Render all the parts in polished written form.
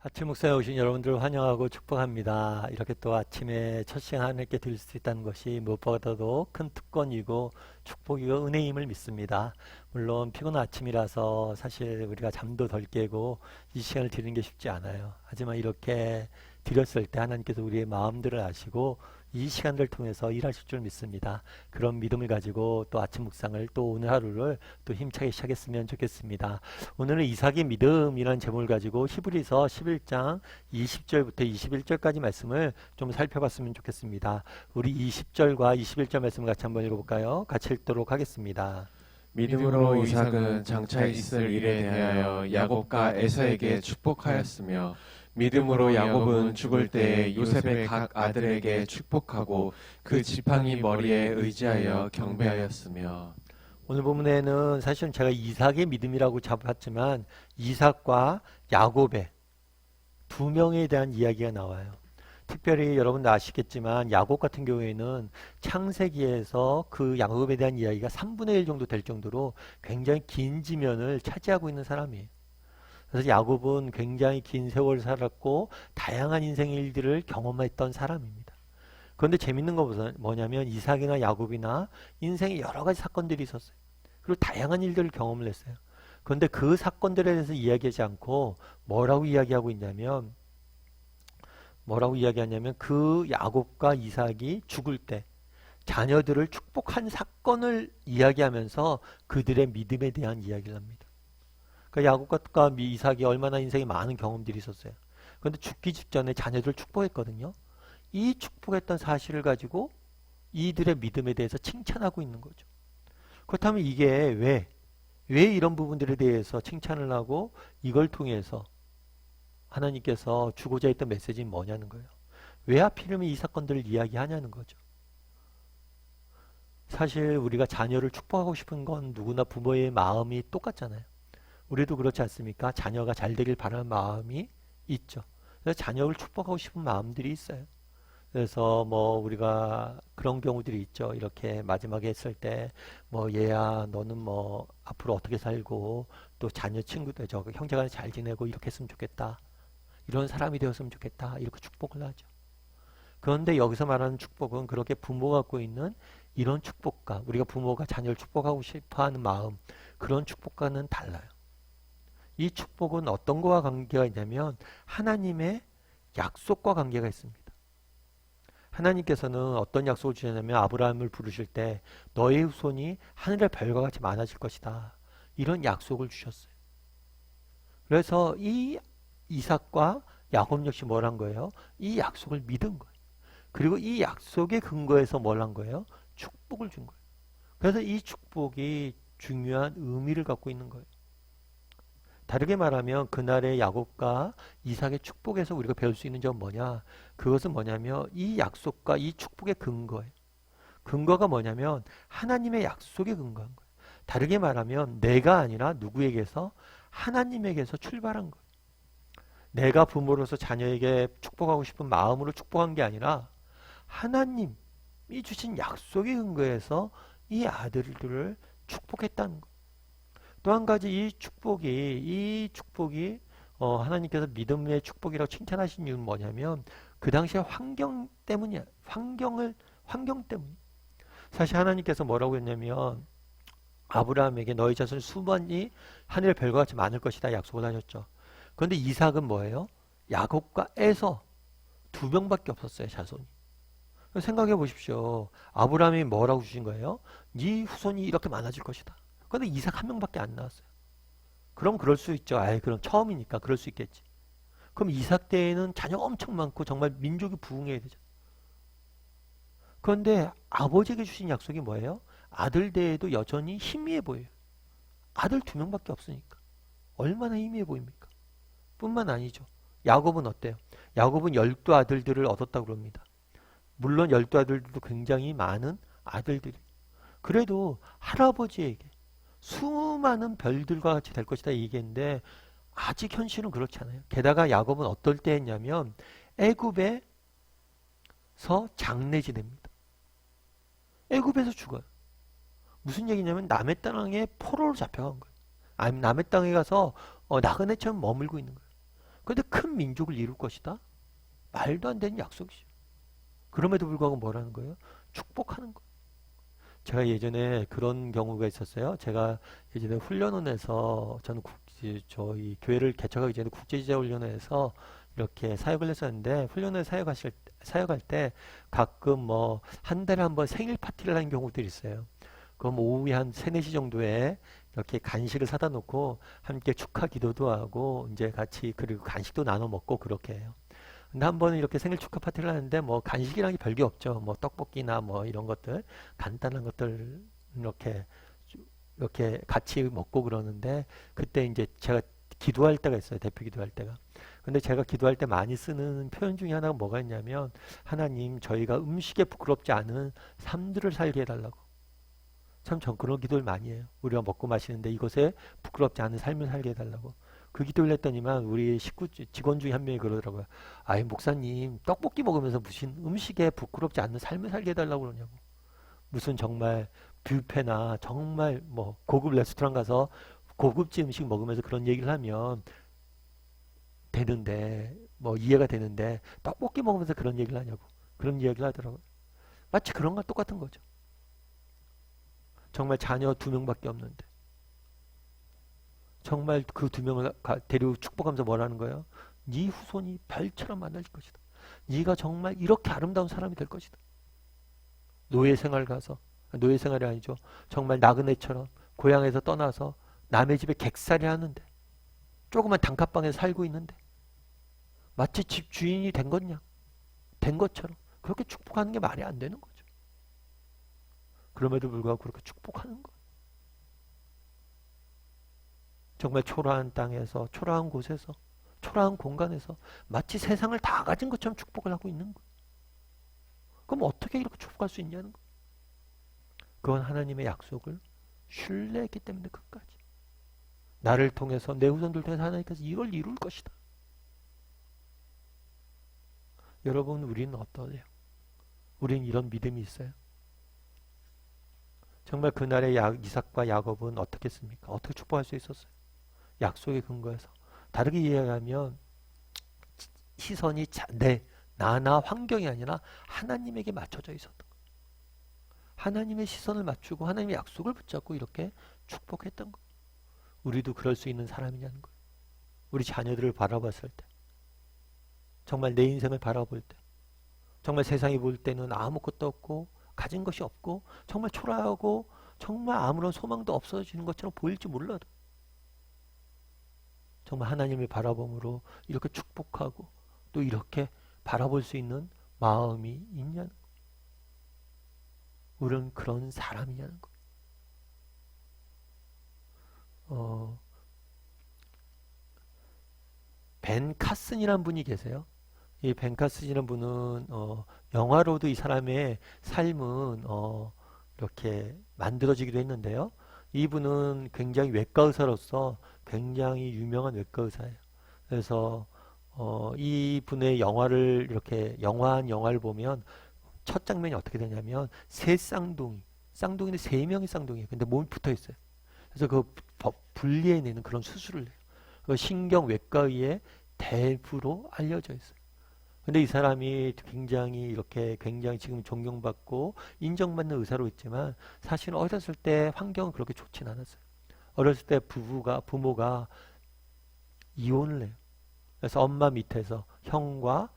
아침 목사에 오신 여러분들을 환영하고 축복합니다. 이렇게 또 아침에 첫 시간 하나님께 드릴 수 있다는 것이 무엇보다도 큰 특권이고 축복이고 은혜임을 믿습니다. 물론 피곤한 아침이라서 사실 우리가 잠도 덜 깨고 이 시간을 드리는 게 쉽지 않아요. 하지만 이렇게 드렸을 때 하나님께서 우리의 마음들을 아시고 이 시간을 통해서 일하실 줄 믿습니다. 그런 믿음을 가지고 또 아침 묵상을 또 오늘 하루를 또 힘차게 시작했으면 좋겠습니다. 오늘은 이삭의 믿음이라는 제목을 가지고 히브리서 11장 20절부터 21절까지 말씀을 좀 살펴봤으면 좋겠습니다. 우리 20절과 21절 말씀을 같이 한번 읽어볼까요? 같이 읽도록 하겠습니다. 믿음으로 이삭은 장차 있을 일에 대하여 야곱과 에서에게 축복하였으며 믿음으로 야곱은 죽을 때에 요셉의 각 아들에게 축복하고 그 지팡이 머리에 의지하여 경배하였으며. 오늘 본문에는 사실은 제가 이삭의 믿음이라고 잡았지만 이삭과 야곱의 두 명에 대한 이야기가 나와요. 특별히 여러분도 아시겠지만 야곱 같은 경우에는 창세기에서 그 야곱에 대한 이야기가 3분의 1 정도 될 정도로 굉장히 긴 지면을 차지하고 있는 사람이에요. 그래서 야곱은 굉장히 긴 세월 살았고 다양한 인생의 일들을 경험했던 사람입니다. 그런데 재밌는 거 뭐냐면 이삭이나 야곱이나 인생에 여러 가지 사건들이 있었어요. 그리고 다양한 일들을 경험을 했어요. 그런데 그 사건들에 대해서 이야기하지 않고 뭐라고 이야기하냐면 그 야곱과 이삭이 죽을 때 자녀들을 축복한 사건을 이야기하면서 그들의 믿음에 대한 이야기를 합니다. 그러니까 야곱과 이삭이 얼마나 인생에 많은 경험들이 있었어요. 그런데 죽기 직전에 자녀들을 축복했거든요. 이 축복했던 사실을 가지고 이들의 믿음에 대해서 칭찬하고 있는 거죠. 그렇다면 이게 왜 이런 부분들에 대해서 칭찬을 하고 이걸 통해서 하나님께서 주고자 했던 메시지는 뭐냐는 거예요. 왜 하필이면 이 사건들을 이야기하냐는 거죠. 사실 우리가 자녀를 축복하고 싶은 건 누구나 부모의 마음이 똑같잖아요. 우리도 그렇지 않습니까? 자녀가 잘 되길 바라는 마음이 있죠. 그래서 자녀를 축복하고 싶은 마음들이 있어요. 그래서 뭐 우리가 그런 경우들이 있죠. 이렇게 마지막에 했을 때 뭐 얘야 너는 뭐 앞으로 어떻게 살고 또 자녀 친구들 저 형제간에 잘 지내고 이렇게 했으면 좋겠다. 이런 사람이 되었으면 좋겠다. 이렇게 축복을 하죠. 그런데 여기서 말하는 축복은 그렇게 부모가 갖고 있는 이런 축복과 우리가 부모가 자녀를 축복하고 싶어하는 마음 그런 축복과는 달라요. 이 축복은 어떤 거와 관계가 있냐면 하나님의 약속과 관계가 있습니다. 하나님께서는 어떤 약속을 주셨냐면 아브라함을 부르실 때 너의 후손이 하늘의 별과 같이 많아질 것이다. 이런 약속을 주셨어요. 그래서 이 이삭과 야곱 역시 뭘 한 거예요? 이 약속을 믿은 거예요. 그리고 이 약속의 근거에서 뭘 한 거예요? 축복을 준 거예요. 그래서 이 축복이 중요한 의미를 갖고 있는 거예요. 다르게 말하면 그날의 야곱과 이삭의 축복에서 우리가 배울 수 있는 점은 뭐냐? 그것은 뭐냐면 이 약속과 이 축복의 근거예요. 근거가 뭐냐면 하나님의 약속에 근거한 거예요. 다르게 말하면 내가 아니라 누구에게서 하나님에게서 출발한 거예요. 내가 부모로서 자녀에게 축복하고 싶은 마음으로 축복한 게 아니라 하나님이 주신 약속의 근거에서 이 아들들을 축복했다는 거예요. 또 한 가지 이 축복이 하나님께서 믿음의 축복이라고 칭찬하신 이유는 뭐냐면 그 당시의 환경 때문이야. 환경 때문. 사실 하나님께서 뭐라고 했냐면 아브라함에게 너희 자손 수만이 하늘의 별과 같이 많을 것이다 약속을 하셨죠. 그런데 이삭은 뭐예요? 야곱과 에서 두 명밖에 없었어요 자손이. 생각해 보십시오. 아브라함이 뭐라고 주신 거예요? 네 후손이 이렇게 많아질 것이다. 그런데 이삭 한 명밖에 안 나왔어요. 그럼 그럴 수 있죠. 그럼 처음이니까 그럴 수 있겠지. 그럼 이삭 때에는 자녀가 엄청 많고 정말 민족이 부흥해야 되죠. 그런데 아버지에게 주신 약속이 뭐예요? 아들 때에도 여전히 희미해 보여요. 아들 두 명밖에 없으니까. 얼마나 희미해 보입니까? 뿐만 아니죠. 야곱은 어때요? 야곱은 12아들들을 얻었다고 그럽니다. 물론 12아들들도 굉장히 많은 아들들이. 그래도 할아버지에게 수많은 별들과 같이 될 것이다 얘기했는데 아직 현실은 그렇지 않아요. 게다가 야곱은 어떨 때 했냐면 애굽에서 장례 지냅니다. 애굽에서 죽어요. 무슨 얘기냐면 남의 땅에 포로로 잡혀간 거예요. 아니면 남의 땅에 가서 나그네처럼 머물고 있는 거예요. 근데 큰 민족을 이룰 것이다. 말도 안 되는 약속이죠. 그럼에도 불구하고 뭐라는 거예요? 축복하는 거예요. 제가 예전에 그런 경우가 있었어요. 제가 예전에 훈련원에서 저는 저희 교회를 개척하기 전에 국제지자훈련회에서 이렇게 사역을 했었는데 훈련회 사역할 때 가끔 뭐 한 달에 한 번 생일 파티를 하는 경우들이 있어요. 그럼 오후에 한 3, 4시 정도에 이렇게 간식을 사다 놓고 함께 축하 기도도 하고 이제 같이 그리고 간식도 나눠 먹고 그렇게 해요. 근데 한 번은 이렇게 생일 축하 파티를 하는데 뭐 간식이란 게 별게 없죠. 뭐 떡볶이나 뭐 이런 것들 간단한 것들 이렇게 이렇게 같이 먹고 그러는데 그때 이제 제가 기도할 때가 있어요. 대표 기도할 때가. 근데 제가 기도할 때 많이 쓰는 표현 중에 하나가 뭐가 있냐면 하나님 저희가 음식에 부끄럽지 않은 삶들을 살게 해달라고. 참 전 그런 기도를 많이 해요. 우리가 먹고 마시는데 이것에 부끄럽지 않은 삶을 살게 해달라고. 그 기도를 했더니만 우리 직원 중에 한 명이 그러더라고요. 아이 목사님 떡볶이 먹으면서 무슨 음식에 부끄럽지 않는 삶을 살게 해달라고 그러냐고. 무슨 정말 뷔페나 정말 뭐 고급 레스토랑 가서 고급진 음식 먹으면서 그런 얘기를 하면 되는데 뭐 이해가 되는데 떡볶이 먹으면서 그런 얘기를 하냐고. 그런 얘기를 하더라고요. 마치 그런 거 똑같은 거죠. 정말 자녀 2명밖에 없는데 정말 그 2명을 데리고 축복하면서 뭐라는 거예요? 네 후손이 별처럼 많아질 것이다. 네가 정말 이렇게 아름다운 사람이 될 것이다. 노예 생활 가서 노예 생활이 아니죠. 정말 나그네처럼 고향에서 떠나서 남의 집에 객살이 하는데 조그만 단칸방에 살고 있는데 마치 집 주인이 된 것냐? 된 것처럼 그렇게 축복하는 게 말이 안 되는 거죠. 그럼에도 불구하고 그렇게 축복하는 거예요. 정말 초라한 땅에서 초라한 곳에서 초라한 공간에서 마치 세상을 다 가진 것처럼 축복을 하고 있는 거예요. 그럼 어떻게 이렇게 축복할 수 있냐는 거예요. 그건 하나님의 약속을 신뢰했기 때문에 끝까지. 나를 통해서 내 후손들 통해서 하나님께서 이걸 이룰 것이다. 여러분 우리는 어떠세요? 우리는 이런 믿음이 있어요? 정말 그날의 이삭과 야곱은 어떻게 했습니까? 어떻게 축복할 수 있었어요? 약속의 근거에서. 다르게 이해하면 시선이 나나 환경이 아니라 하나님에게 맞춰져 있었던 거예요. 하나님의 시선을 맞추고 하나님의 약속을 붙잡고 이렇게 축복했던 거예요. 우리도 그럴 수 있는 사람이냐는 거예요. 우리 자녀들을 바라봤을 때 정말 내 인생을 바라볼 때 정말 세상이 볼 때는 아무것도 없고 가진 것이 없고 정말 초라하고 정말 아무런 소망도 없어지는 것처럼 보일지 몰라도 정말 하나님을 바라봄으로 이렇게 축복하고 또 이렇게 바라볼 수 있는 마음이 있냐는 거예요. 우리는 그런 사람이냐는 거예요. 벤 카슨이라는 분이 계세요. 이 벤 카슨이라는 분은 영화로도 이 사람의 삶은 이렇게 만들어지기도 했는데요. 이분은 굉장히 외과 의사로서 굉장히 유명한 외과 의사예요. 그래서 이 분의 영화를 이렇게 영화를 보면 첫 장면이 어떻게 되냐면 세 쌍둥이인데 3명의 쌍둥이에요. 근데 몸이 붙어 있어요. 그래서 그 분리해내는 그런 수술을 해요. 그 신경외과의의 대부로 알려져 있어요. 근데 이 사람이 굉장히 지금 존경받고 인정받는 의사로 있지만 사실은 어렸을 때 환경은 그렇게 좋진 않았어요. 어렸을 때 부모가 이혼을 해요. 그래서 엄마 밑에서 형과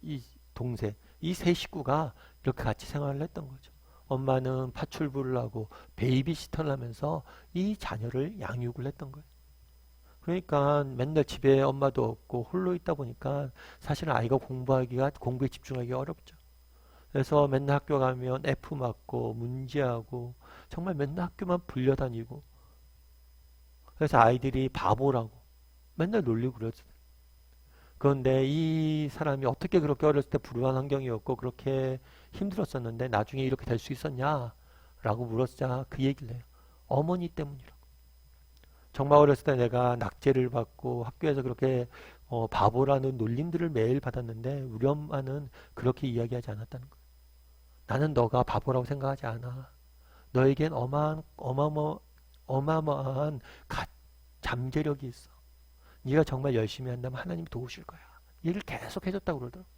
이 동생, 이 세 식구가 이렇게 같이 생활을 했던 거죠. 엄마는 파출부를 하고 베이비시터를 하면서 이 자녀를 양육을 했던 거예요. 그러니까 맨날 집에 엄마도 없고 홀로 있다 보니까 사실은 아이가 공부에 집중하기가 어렵죠. 그래서 맨날 학교 가면 F 맞고 문제하고 정말 맨날 학교만 불려다니고 그래서 아이들이 바보라고 맨날 놀리고 그랬어요. 그런데 이 사람이 어떻게 그렇게 어렸을 때 불우한 환경이었고 그렇게 힘들었었는데 나중에 이렇게 될 수 있었냐라고 물었자 그 얘기를 해요. 어머니 때문이라고. 정말 어렸을 때 내가 낙제를 받고 학교에서 그렇게 바보라는 놀림들을 매일 받았는데 우리 엄마는 그렇게 이야기하지 않았다는 거예요. 나는 너가 바보라고 생각하지 않아. 너에겐 어마어마한 잠재력이 있어. 네가 정말 열심히 한다면 하나님이 도우실 거야. 얘를 계속 해줬다고 그러더라고요.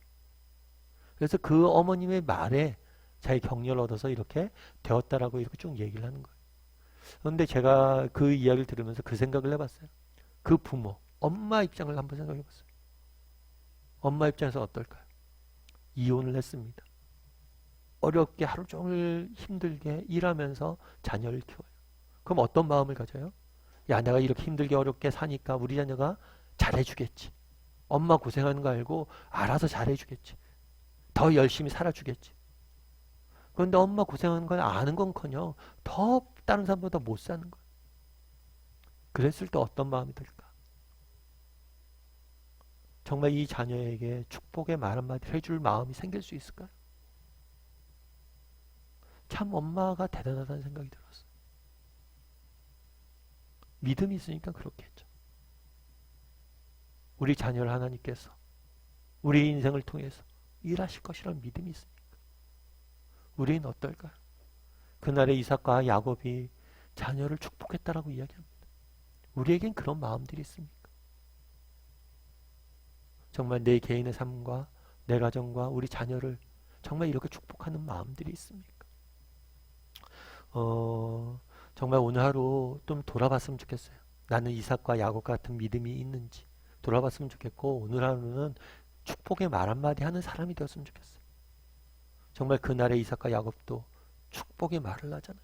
그래서 그 어머님의 말에 자기 격려를 얻어서 이렇게 되었다라고 이렇게 쭉 얘기를 하는 거예요. 그런데 제가 그 이야기를 들으면서 그 생각을 해봤어요. 그 부모, 엄마 입장을 한번 생각해봤어요. 엄마 입장에서 어떨까요? 이혼을 했습니다. 어렵게 하루 종일 힘들게 일하면서 자녀를 키워요. 그럼 어떤 마음을 가져요? 야, 내가 이렇게 힘들게 어렵게 사니까 우리 자녀가 잘해주겠지. 엄마 고생하는 거 알고 알아서 잘해주겠지. 더 열심히 살아주겠지. 그런데 엄마 고생하는 걸 아는 건커녕 더 다른 사람보다 못 사는 거예요. 그랬을 때 어떤 마음이 들까? 정말 이 자녀에게 축복의 말 한마디 해줄 마음이 생길 수 있을까요? 참 엄마가 대단하다는 생각이 들었어요. 믿음이 있으니까 그렇겠죠. 우리 자녀를 하나님께서 우리 인생을 통해서 일하실 것이라는 믿음이 있습니까? 우리는 어떨까요? 그날의 이삭과 야곱이 자녀를 축복했다라고 이야기합니다. 우리에겐 그런 마음들이 있습니까? 정말 내 개인의 삶과 내 가정과 우리 자녀를 정말 이렇게 축복하는 마음들이 있습니까? 정말 오늘 하루 좀 돌아봤으면 좋겠어요. 나는 이삭과 야곱 같은 믿음이 있는지 돌아봤으면 좋겠고, 오늘 하루는 축복의 말 한마디 하는 사람이 되었으면 좋겠어요. 정말 그날의 이삭과 야곱도 축복의 말을 하잖아요.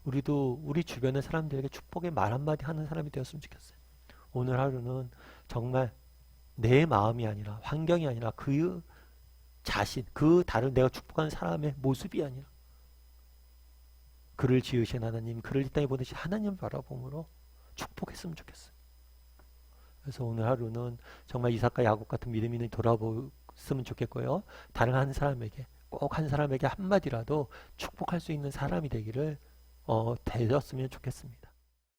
우리도 우리 주변의 사람들에게 축복의 말 한마디 하는 사람이 되었으면 좋겠어요. 오늘 하루는 정말 내 마음이 아니라, 환경이 아니라 그 자신, 그 다른 내가 축복하는 사람의 모습이 아니라 그를 지으신 하나님, 그를 이 땅에 보내신 하나님을 바라봄으로 축복했으면 좋겠어요. 그래서 오늘 하루는 정말 이삭과 야곱 같은 믿음 있는 돌아보았으면 좋겠고요. 다른 한 사람에게, 꼭 한 사람에게 한마디라도 축복할 수 있는 사람이 되기를 되었으면 좋겠습니다.